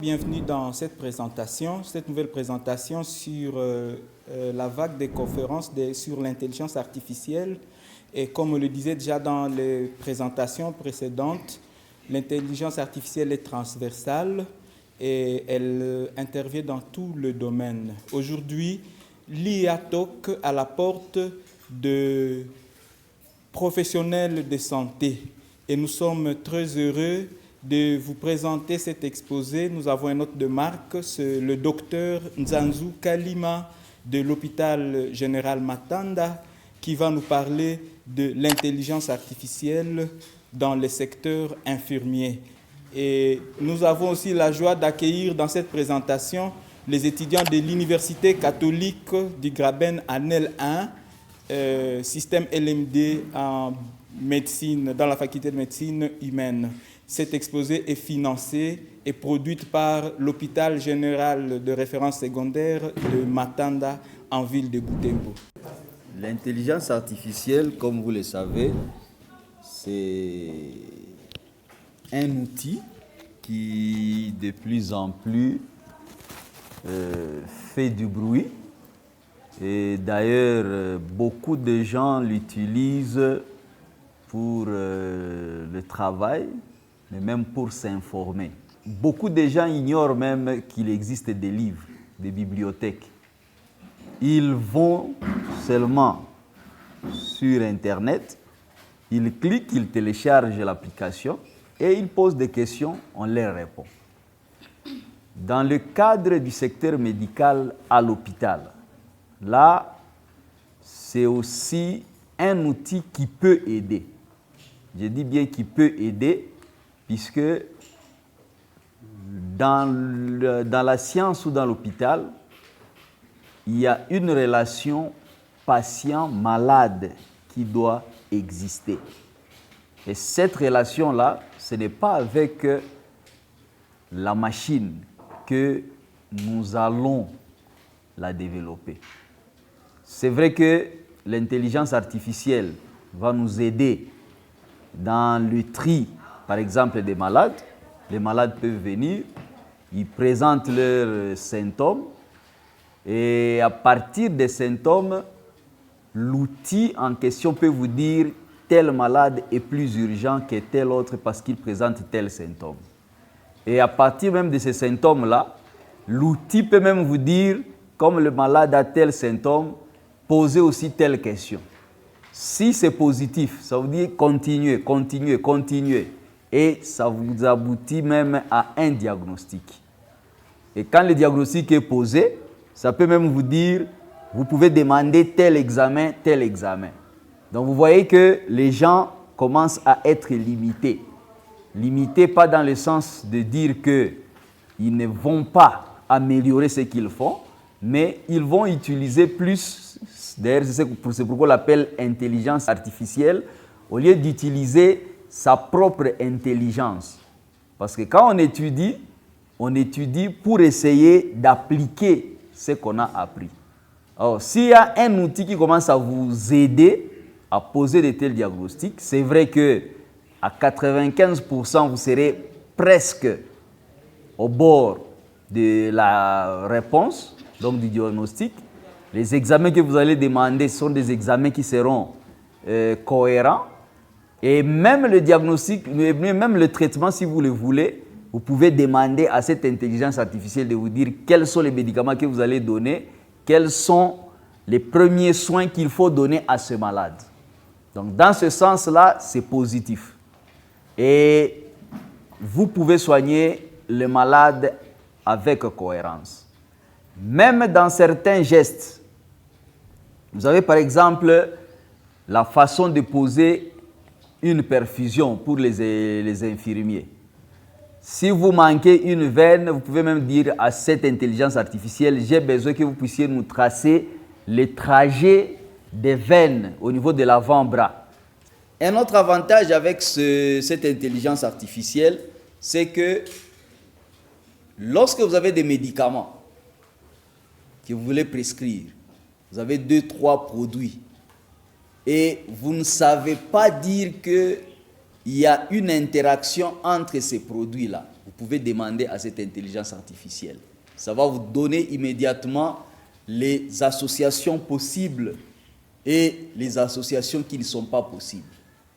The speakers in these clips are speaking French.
Bienvenue dans cette nouvelle présentation sur la vague des conférences sur l'intelligence artificielle. Et comme on le disait déjà dans les présentations précédentes, l'intelligence artificielle est transversale et elle intervient dans tout le domaine. Aujourd'hui, l'IA toque à la porte de professionnels de santé et nous sommes très heureux de vous présenter cet exposé. Nous avons un hôte de marque, c'est le docteur Nzanzu Kalima de l'hôpital général Matanda qui va nous parler de l'intelligence artificielle dans le secteur infirmier. Et nous avons aussi la joie d'accueillir dans cette présentation les étudiants de l'Université catholique du Graben Annel 1, système LMD en médecine, dans la faculté de médecine humaine. Cet exposé est financé et produit par l'hôpital général de référence secondaire de Matanda en ville de Butembo. L'intelligence artificielle, comme vous le savez, c'est un outil qui de plus en plus fait du bruit. Et d'ailleurs, beaucoup de gens l'utilisent pour le travail, mais même pour s'informer. Beaucoup de gens ignorent même qu'il existe des livres, des bibliothèques. Ils vont seulement sur Internet, ils cliquent, ils téléchargent l'application et ils posent des questions, on leur répond. Dans le cadre du secteur médical à l'hôpital, là, c'est aussi un outil qui peut aider. Je dis bien qui peut aider, puisque dans la science ou dans l'hôpital, il y a une relation patient-malade qui doit exister. Et cette relation-là, ce n'est pas avec la machine que nous allons la développer. C'est vrai que l'intelligence artificielle va nous aider dans le tri, par exemple, des malades. Les malades peuvent venir, ils présentent leurs symptômes et à partir des symptômes, l'outil en question peut vous dire tel malade est plus urgent que tel autre parce qu'il présente tel symptôme. Et à partir même de ces symptômes-là, l'outil peut même vous dire, comme le malade a tel symptôme, posez aussi telle question. Si c'est positif, ça veut dire continuez, continuez, continuez. Et ça vous aboutit même à un diagnostic. Et quand le diagnostic est posé, ça peut même vous dire, vous pouvez demander tel examen, tel examen. Donc vous voyez que les gens commencent à être limités. Limités pas dans le sens de dire qu'ils ne vont pas améliorer ce qu'ils font, mais ils vont utiliser plus, d'ailleurs c'est pourquoi on l'appelle intelligence artificielle, au lieu d'utiliser sa propre intelligence. Parce que quand on étudie pour essayer d'appliquer ce qu'on a appris. Alors, s'il y a un outil qui commence à vous aider à poser de tels diagnostics, c'est vrai que à 95%, vous serez presque au bord de la réponse, donc du diagnostic. Les examens que vous allez demander sont des examens qui seront cohérents. Et même le diagnostic, même le traitement, si vous le voulez, vous pouvez demander à cette intelligence artificielle de vous dire quels sont les médicaments que vous allez donner, quels sont les premiers soins qu'il faut donner à ce malade. Donc, dans ce sens-là, c'est positif. Et vous pouvez soigner le malade avec cohérence. Même dans certains gestes, vous avez par exemple la façon de poser une perfusion pour les infirmiers. Si vous manquez une veine, vous pouvez même dire à cette intelligence artificielle, j'ai besoin que vous puissiez nous tracer les trajets des veines au niveau de l'avant-bras. Un autre avantage avec cette intelligence artificielle, c'est que lorsque vous avez des médicaments que vous voulez prescrire, vous avez 2-3 produits, et vous ne savez pas dire qu'il y a une interaction entre ces produits-là. vous pouvez demander à cette intelligence artificielle. Ça va vous donner immédiatement les associations possibles et les associations qui ne sont pas possibles.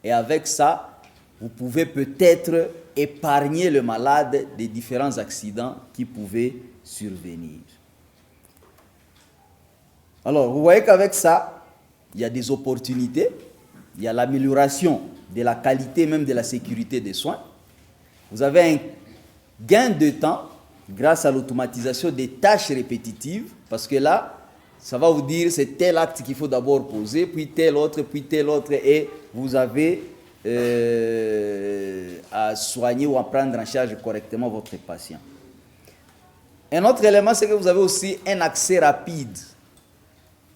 Et avec ça, vous pouvez peut-être épargner le malade des différents accidents qui pouvaient survenir. Alors, vous voyez qu'avec ça, il y a des opportunités, il y a l'amélioration de la qualité même de la sécurité des soins. Vous avez un gain de temps grâce à l'automatisation des tâches répétitives, parce que là, ça va vous dire c'est tel acte qu'il faut d'abord poser, puis tel autre, et vous avez à soigner ou à prendre en charge correctement votre patient. Un autre élément, c'est que vous avez aussi un accès rapide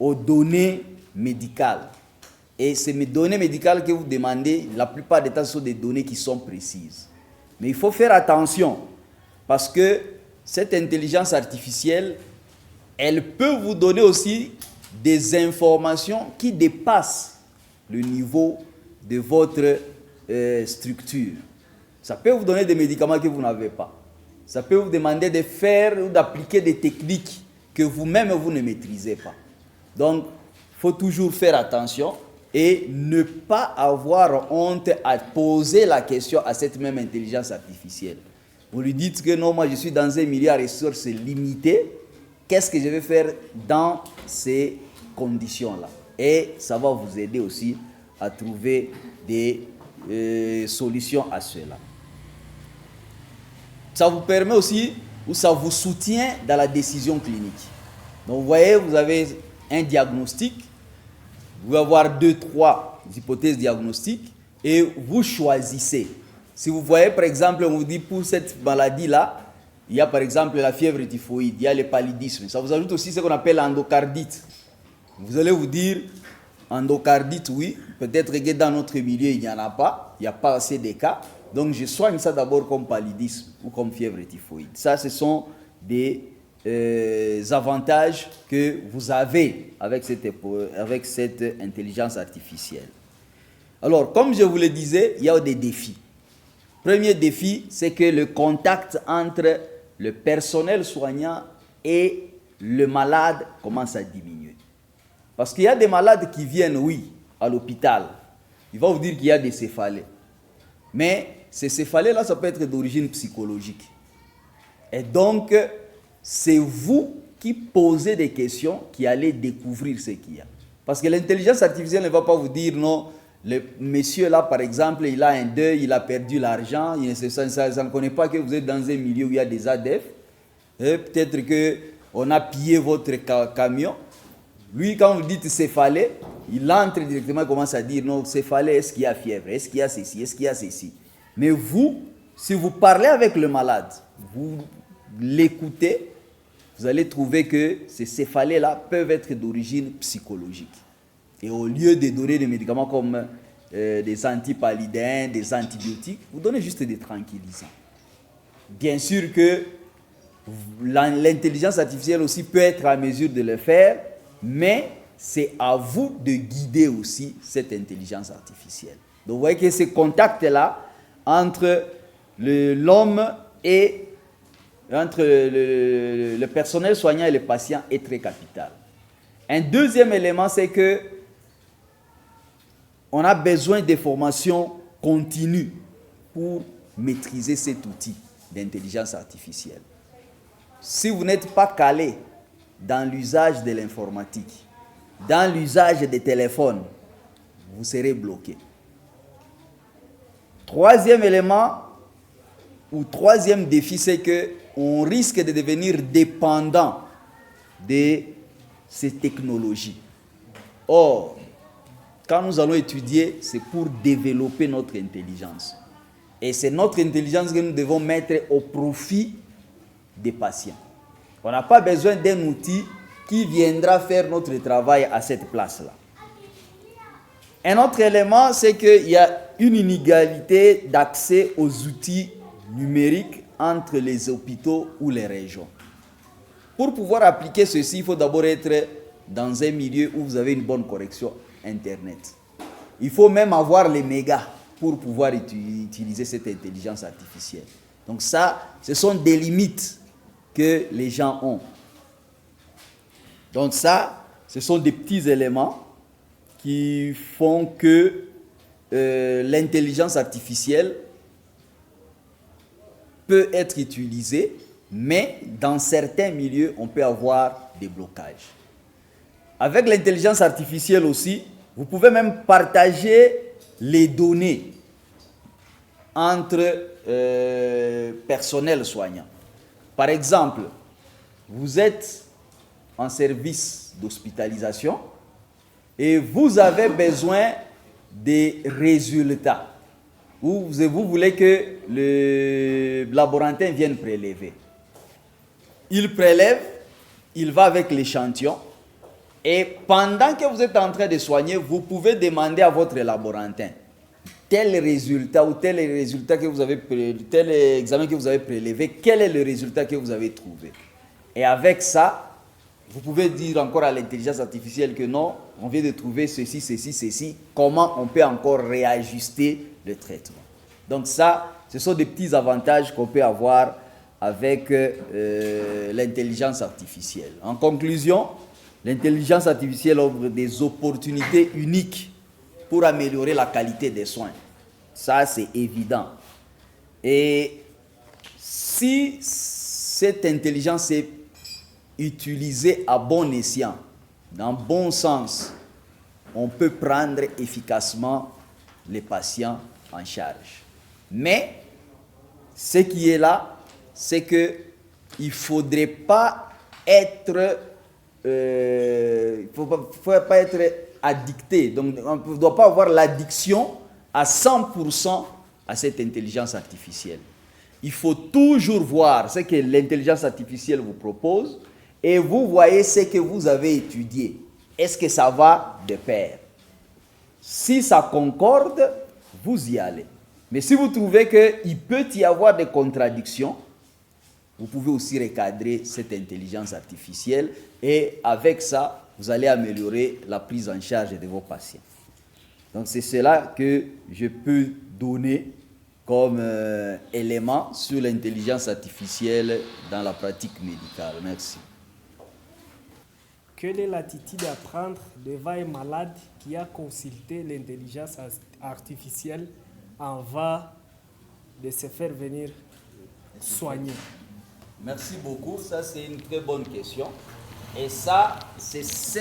aux données médicales. Et ces données médicales que vous demandez, la plupart des temps, ce sont des données qui sont précises. Mais il faut faire attention, parce que cette intelligence artificielle, elle peut vous donner aussi des informations qui dépassent le niveau de votre structure. Ça peut vous donner des médicaments que vous n'avez pas. Ça peut vous demander de faire ou d'appliquer des techniques que vous-même vous ne maîtrisez pas. Donc, il faut toujours faire attention et ne pas avoir honte à poser la question à cette même intelligence artificielle. Vous lui dites que non, moi je suis dans un milieu à ressources limitées. Qu'est-ce que je vais faire dans ces conditions-là? Et ça va vous aider aussi à trouver des solutions à cela. Ça vous permet aussi, ou ça vous soutient dans la décision clinique. Donc vous voyez, vous avez un diagnostic, vous pouvez avoir 2-3 hypothèses diagnostiques et vous choisissez. Si vous voyez par exemple, on vous dit pour cette maladie-là, il y a par exemple la fièvre typhoïde, il y a le paludisme. Ça vous ajoute aussi ce qu'on appelle l'endocardite. Vous allez vous dire, endocardite, oui, peut-être que dans notre milieu, il n'y en a pas, il n'y a pas assez de cas. Donc je soigne ça d'abord comme paludisme ou comme fièvre typhoïde. Ça, ce sont des avantages que vous avez avec cette intelligence artificielle. Alors, comme je vous le disais, il y a des défis. Premier défi, c'est que le contact entre le personnel soignant et le malade commence à diminuer. Parce qu'il y a des malades qui viennent, oui, à l'hôpital. Il va vous dire qu'il y a des céphalées. Mais ces céphalées-là, ça peut être d'origine psychologique. Et donc, c'est vous qui posez des questions qui allez découvrir ce qu'il y a. Parce que l'intelligence artificielle ne va pas vous dire non, le monsieur là par exemple, il a un deuil, il a perdu l'argent, ça ne connaît pas que vous êtes dans un milieu où il y a des ADF. Peut-être qu'on a pillé votre camion. Lui, quand vous dites céphalée, il entre directement et commence à dire non, céphalée, est-ce qu'il y a fièvre, est-ce qu'il y a ceci, est-ce qu'il y a ceci. Mais vous, si vous parlez avec le malade, vous l'écoutez, vous allez trouver que ces céphalées-là peuvent être d'origine psychologique. Et au lieu de donner des médicaments comme des antipaludins, des antibiotiques, vous donnez juste des tranquillisants. Bien sûr que l'intelligence artificielle aussi peut être à mesure de le faire, mais c'est à vous de guider aussi cette intelligence artificielle. Donc vous voyez que ce contact-là entre l'homme et entre le personnel soignant et le patient est très capital. Un deuxième élément, c'est que on a besoin de formations continues pour maîtriser cet outil d'intelligence artificielle. Si vous n'êtes pas calé dans l'usage de l'informatique, dans l'usage des téléphones, vous serez bloqué. Troisième élément, ou troisième défi, c'est qu'on risque de devenir dépendant de ces technologies. Or, quand nous allons étudier, c'est pour développer notre intelligence. Et c'est notre intelligence que nous devons mettre au profit des patients. On n'a pas besoin d'un outil qui viendra faire notre travail à cette place-là. Un autre élément, c'est qu'il y a une inégalité d'accès aux outils numériques entre les hôpitaux ou les régions. Pour pouvoir appliquer ceci, il faut d'abord être dans un milieu où vous avez une bonne connexion Internet. Il faut même avoir les mégas pour pouvoir utiliser cette intelligence artificielle. Donc ça, ce sont des limites que les gens ont. Donc ça, ce sont des petits éléments qui font que l'intelligence artificielle peut être utilisée, mais dans certains milieux, on peut avoir des blocages. Avec l'intelligence artificielle aussi, vous pouvez même partager les données entre personnel soignant. Par exemple, vous êtes en service d'hospitalisation et vous avez besoin des résultats. Vous voulez que le laborantin vienne prélever. Il prélève, il va avec l'échantillon et pendant que vous êtes en train de soigner, vous pouvez demander à votre laborantin tel résultat ou tel résultat que vous avez, tel examen que vous avez prélevé, quel est le résultat que vous avez trouvé. Et avec ça, vous pouvez dire encore à l'intelligence artificielle que non, on vient de trouver ceci, ceci, ceci, comment on peut encore réajuster le traitement. Donc ça, ce sont des petits avantages qu'on peut avoir avec l'intelligence artificielle. En conclusion, l'intelligence artificielle offre des opportunités uniques pour améliorer la qualité des soins. Ça, c'est évident. Et si cette intelligence est utilisée à bon escient, dans le bon sens, on peut prendre efficacement les patients en charge. Mais ce qui est là, c'est qu'il ne faudrait pas être, faut pas être addicté. Donc, on ne doit pas avoir l'addiction à 100% à cette intelligence artificielle. Il faut toujours voir ce que l'intelligence artificielle vous propose et vous voyez ce que vous avez étudié. Est-ce que ça va de pair? Si ça concorde, vous y allez. Mais si vous trouvez qu'il peut y avoir des contradictions, vous pouvez aussi recadrer cette intelligence artificielle et avec ça, vous allez améliorer la prise en charge de vos patients. Donc c'est cela que je peux donner comme élément sur l'intelligence artificielle dans la pratique médicale. Merci. Quelle est l'attitude à prendre devant un malade qui a consulté l'intelligence artificielle avant de se faire venir soigner? Merci beaucoup, ça c'est une très bonne question. Et ça, c'est ce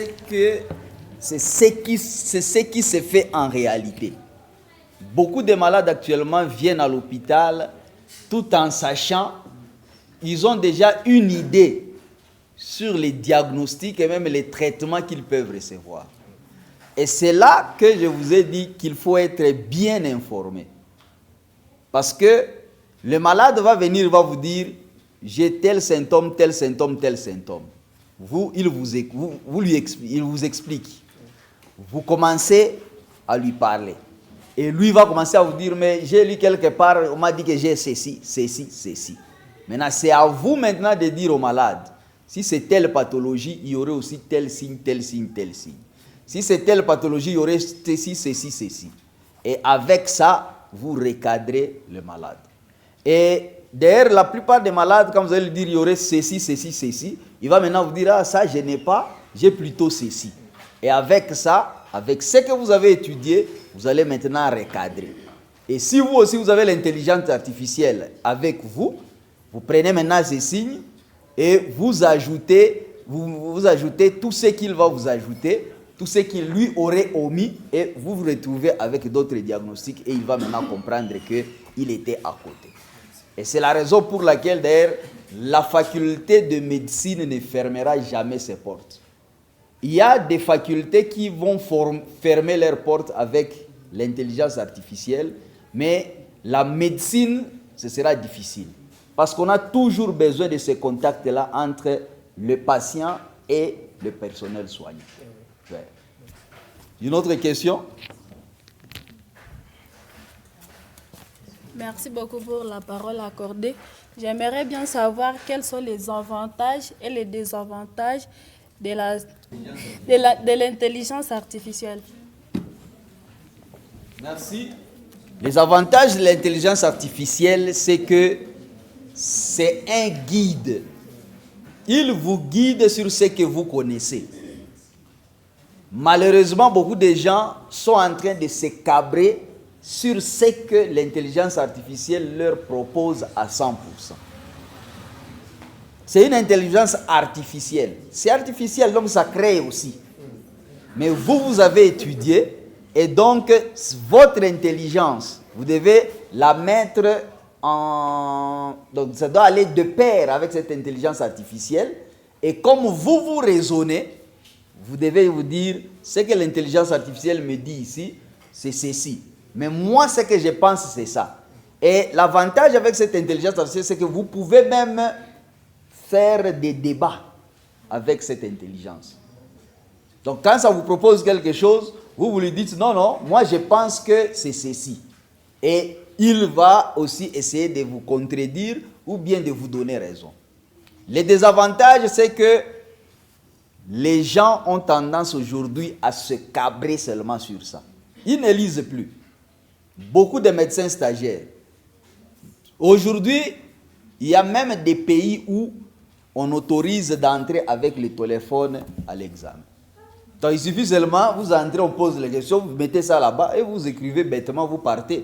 qui se fait en réalité. Beaucoup de malades actuellement viennent à l'hôpital tout en sachant, ils ont déjà une idée sur les diagnostics et même les traitements qu'ils peuvent recevoir. Et c'est là que je vous ai dit qu'il faut être bien informé. Parce que le malade va venir, va vous dire, j'ai tel symptôme, tel symptôme, tel symptôme. Il vous explique. Vous commencez à lui parler. Et lui va commencer à vous dire, mais j'ai lu quelque part, on m'a dit que j'ai ceci, ceci, ceci. Maintenant, c'est à vous maintenant de dire au malade, si c'est telle pathologie, il y aurait aussi tel signe, tel signe, tel signe. Si c'est telle pathologie, il y aurait ceci, ceci, ceci. Et avec ça, vous recadrez le malade. Et d'ailleurs, la plupart des malades, quand vous allez lui dire, il y aurait ceci, ceci, ceci, il va maintenant vous dire, ah ça, je n'ai pas, j'ai plutôt ceci. Et avec ça, avec ce que vous avez étudié, vous allez maintenant recadrer. Et si vous aussi, vous avez l'intelligence artificielle avec vous, vous prenez maintenant ces signes et vous ajoutez tout ce qu'il va vous ajouter, tout ce qu'il lui aurait omis, et vous vous retrouvez avec d'autres diagnostics et il va maintenant comprendre qu'il était à côté. Et c'est la raison pour laquelle, d'ailleurs, la faculté de médecine ne fermera jamais ses portes. Il y a des facultés qui vont fermer leurs portes avec l'intelligence artificielle, mais la médecine, ce sera difficile. Parce qu'on a toujours besoin de ce contact-là entre le patient et le personnel soignant. Ouais. Une autre question? Merci beaucoup pour la parole accordée. J'aimerais bien savoir quels sont les avantages et les désavantages de l'intelligence artificielle. Merci. Les avantages de l'intelligence artificielle, c'est que c'est un guide. Il vous guide sur ce que vous connaissez. Malheureusement, beaucoup de gens sont en train de se cabrer sur ce que l'intelligence artificielle leur propose à 100%. C'est une intelligence artificielle. C'est artificiel, donc ça crée aussi. Mais vous avez étudié, et donc votre intelligence, vous devez la mettre en... Donc ça doit aller de pair avec cette intelligence artificielle. Et comme vous raisonnez, vous devez vous dire, ce que l'intelligence artificielle me dit ici, c'est ceci. Mais moi, ce que je pense, c'est ça. Et l'avantage avec cette intelligence artificielle, c'est que vous pouvez même faire des débats avec cette intelligence. Donc, quand ça vous propose quelque chose, vous lui dites, non, non, moi, je pense que c'est ceci. Et il va aussi essayer de vous contredire ou bien de vous donner raison. Le désavantage, c'est que les gens ont tendance aujourd'hui à se cabrer seulement sur ça. Ils ne lisent plus. Beaucoup de médecins stagiaires. Aujourd'hui, il y a même des pays où on autorise d'entrer avec le téléphone à l'examen. Donc il suffit seulement, vous entrez, on pose les questions, vous mettez ça là-bas et vous écrivez bêtement, vous partez.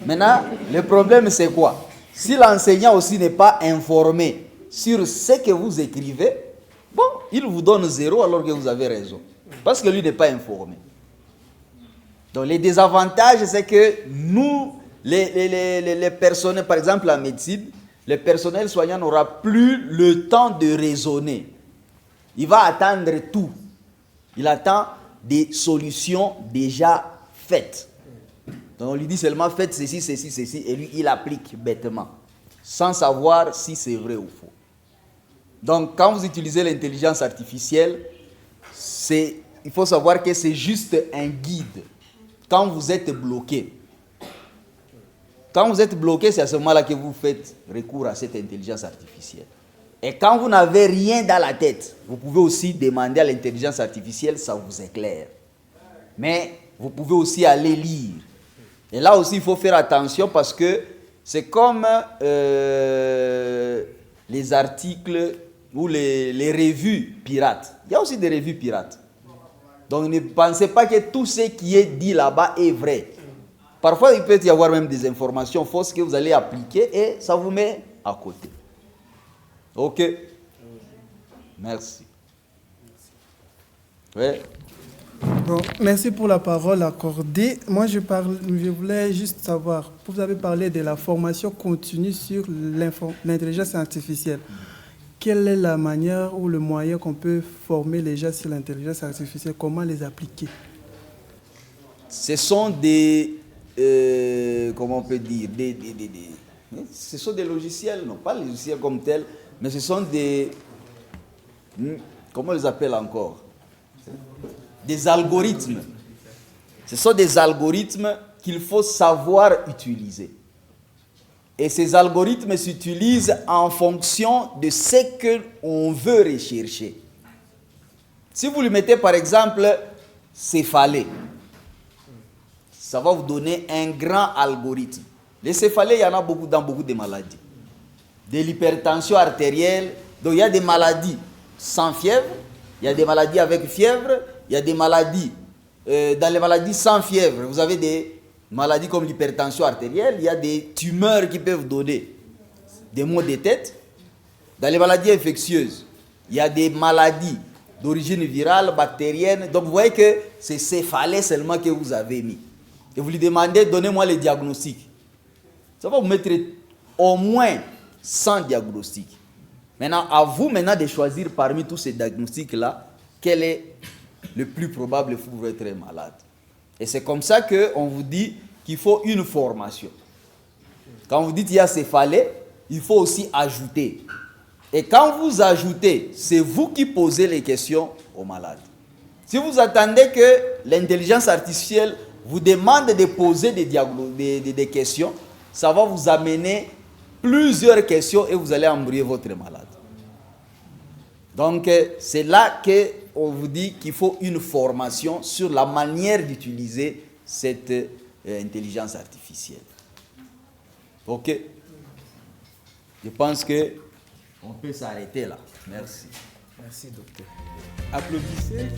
Maintenant, le problème c'est quoi? Si l'enseignant aussi n'est pas informé sur ce que vous écrivez, bon, il vous donne 0 alors que vous avez raison. Parce que lui n'est pas informé. Donc les désavantages, c'est que nous, les personnels, par exemple en médecine, le personnel soignant n'aura plus le temps de raisonner. Il va attendre tout. Il attend des solutions déjà faites. Donc on lui dit seulement faites ceci, ceci, ceci, et lui il applique bêtement, sans savoir si c'est vrai ou faux. Donc quand vous utilisez l'intelligence artificielle, il faut savoir que c'est juste un guide. Quand vous êtes bloqué, c'est à ce moment-là que vous faites recours à cette intelligence artificielle. Et quand vous n'avez rien dans la tête, vous pouvez aussi demander à l'intelligence artificielle, ça vous éclaire. Mais vous pouvez aussi aller lire. Et là aussi, il faut faire attention parce que c'est comme les articles ou les revues pirates. Il y a aussi des revues pirates. Donc ne pensez pas que tout ce qui est dit là-bas est vrai. Parfois, il peut y avoir même des informations fausses que vous allez appliquer et ça vous met à côté. Ok? Merci. Oui. Bon, merci pour la parole accordée. Moi, je voulais juste savoir, vous avez parlé de la formation continue sur l'intelligence artificielle. Quelle est la manière ou le moyen qu'on peut former les gens sur l'intelligence artificielle? Comment les appliquer? Ce sont des... comment on peut dire ce sont des logiciels, non pas les logiciels comme tels, mais ce sont des... comment on les appelle encore? Des algorithmes. Ce sont des algorithmes qu'il faut savoir utiliser. Et ces algorithmes s'utilisent en fonction de ce qu'on veut rechercher. Si vous lui mettez par exemple céphalée, ça va vous donner un grand algorithme. Les céphalées, il y en a beaucoup dans beaucoup de maladies. De l'hypertension artérielle, donc il y a des maladies sans fièvre, il y a des maladies avec fièvre, il y a des maladies, dans les maladies sans fièvre, vous avez des maladies comme l'hypertension artérielle, il y a des tumeurs qui peuvent donner des maux de tête. Dans les maladies infectieuses, il y a des maladies d'origine virale, bactérienne. Donc vous voyez que c'est céphalée seulement que vous avez mis. Et vous lui demandez, donnez-moi les diagnostics. Ça va vous mettre au moins 100 diagnostics. Maintenant, à vous maintenant de choisir parmi tous ces diagnostics-là, quel est le plus probable pour vous être malade. Et c'est comme ça qu'on vous dit qu'il faut une formation. Quand vous dites qu'il y a céphalée, il faut aussi ajouter. Et quand vous ajoutez, c'est vous qui posez les questions aux malades. Si vous attendez que l'intelligence artificielle vous demande de poser des questions, ça va vous amener plusieurs questions et vous allez embrouiller votre malade. Donc, c'est là qu'on vous dit qu'il faut une formation sur la manière d'utiliser cette intelligence artificielle. Ok? Je pense qu'on peut s'arrêter là. Merci. Merci, docteur. Applaudissez.